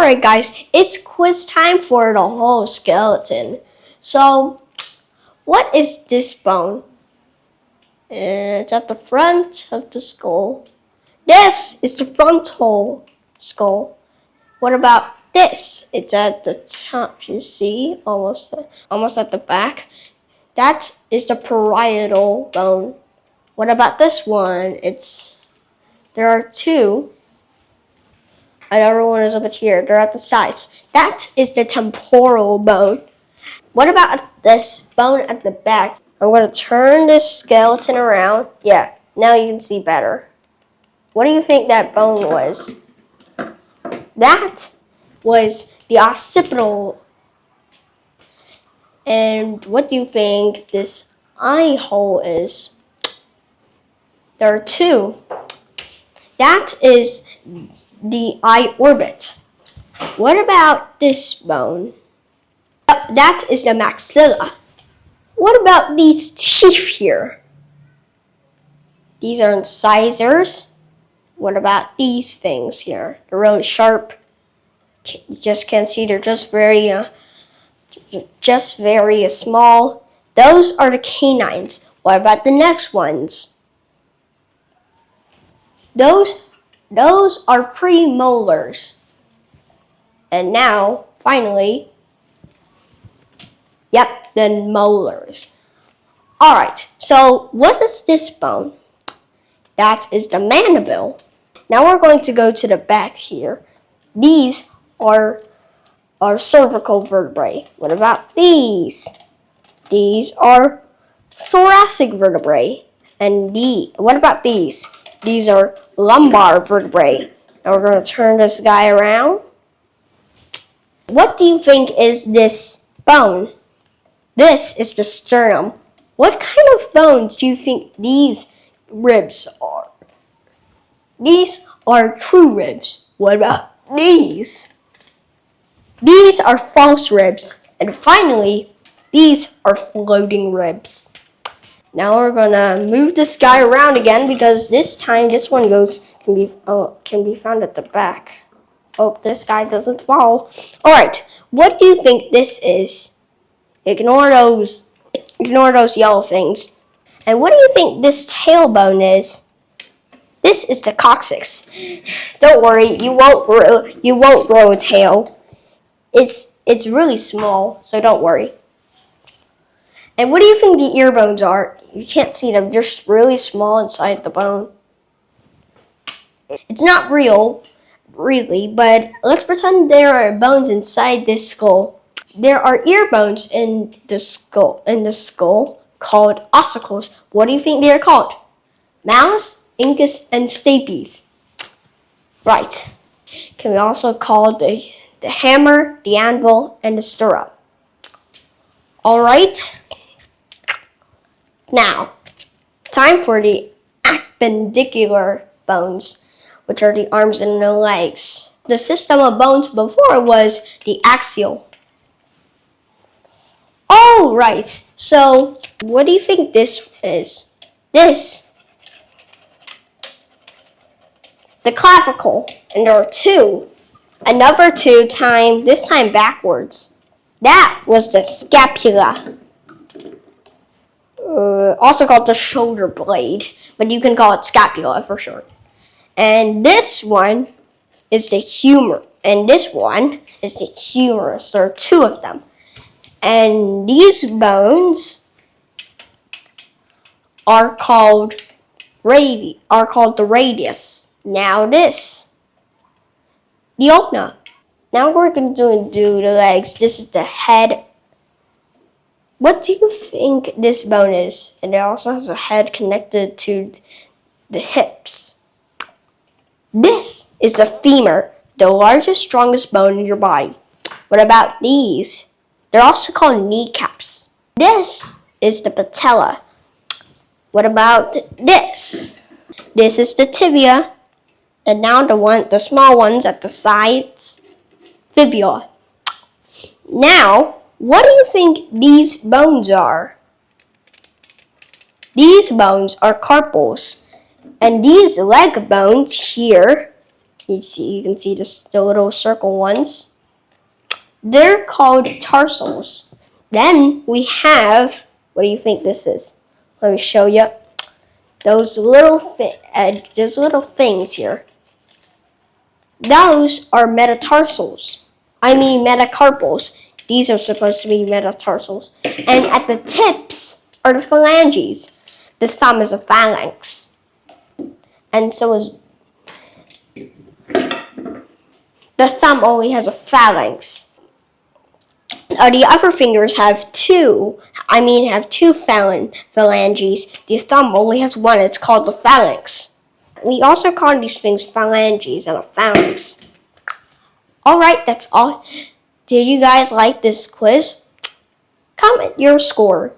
Alright guys, it's quiz time for the whole skeleton. So, what is this bone? It's at the front of the skull. This is the frontal skull. What about this? It's at the top, you see, almost at the back. That is the parietal bone. What about this one? There are two. Another one is over here. They're at the sides. That is the temporal bone. What about this bone at the back? I'm going to turn this skeleton around. Yeah, now you can see better. What do you think that bone was? That was the occipital. And what do you think this eye hole is? There are two. That is the eye orbit. What about this bone? That is the maxilla. What about these teeth here? These are incisors. What about these things here? They're really sharp. You just can't see. They're just very small. Those are the canines. What about the next ones? Those are premolars. And now, finally, yep, the molars. Alright, so what is this bone? That is the mandible. Now we're going to go to the back here. These are cervical vertebrae. What about these? These are thoracic vertebrae. And what about these? These are lumbar vertebrae. Now we're going to turn this guy around. What do you think is this bone? This is the sternum. What kind of bones do you think these ribs are? These are true ribs. What about these? These are false ribs. And finally, these are floating ribs. Now we're gonna move this guy around again because this time this one can be found at the back. Hope this guy doesn't fall. Alright, what do you think this is? Ignore those yellow things. And what do you think this tailbone is? This is the coccyx. Don't worry, you won't grow a tail. It's really small, so don't worry. And what do you think the ear bones are? You can't see them, they're just really small inside the bone. It's not real, really, but let's pretend there are bones inside this skull. There are ear bones in the skull called ossicles. What do you think they are called? Malleus, incus, and stapes. Right. Can we also call the hammer, the anvil, and the stirrup? Alright. Now, time for the appendicular bones, which are the arms and the legs. The system of bones before was the axial. Oh, right. So, what do you think this is? This. The clavicle. And there are two. Another two this time backwards. That was the scapula. Also called the shoulder blade, but you can call it scapula for short. And this one is the humor, and this one is the humerus. There are two of them. And these bones are called the radius. Now this, the ulna. Now we're going to do the legs. This is the head. What do you think this bone is? And it also has a head connected to the hips. This is the femur, the largest, strongest bone in your body. What about these? They're also called kneecaps. This is the patella. What about this? This is the tibia. And now the small ones at the sides, fibula. Now, what do you think these bones are? These bones are carpals. And these leg bones here You can see the little circle ones. They're called tarsals. Then we have, what do you think this is? Let me show you. Those little things here. Those are metatarsals. I mean metacarpals. These are supposed to be metatarsals. And at the tips are the phalanges. The thumb is a phalanx. And so is the thumb only has a phalanx. The upper fingers have two phalanges. The thumb only has one. It's called the phalanx. We also call these things phalanges and a phalanx. Alright, that's all. Did you guys like this quiz? Comment your score.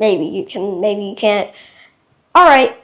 Maybe you can, maybe you can't. Alright.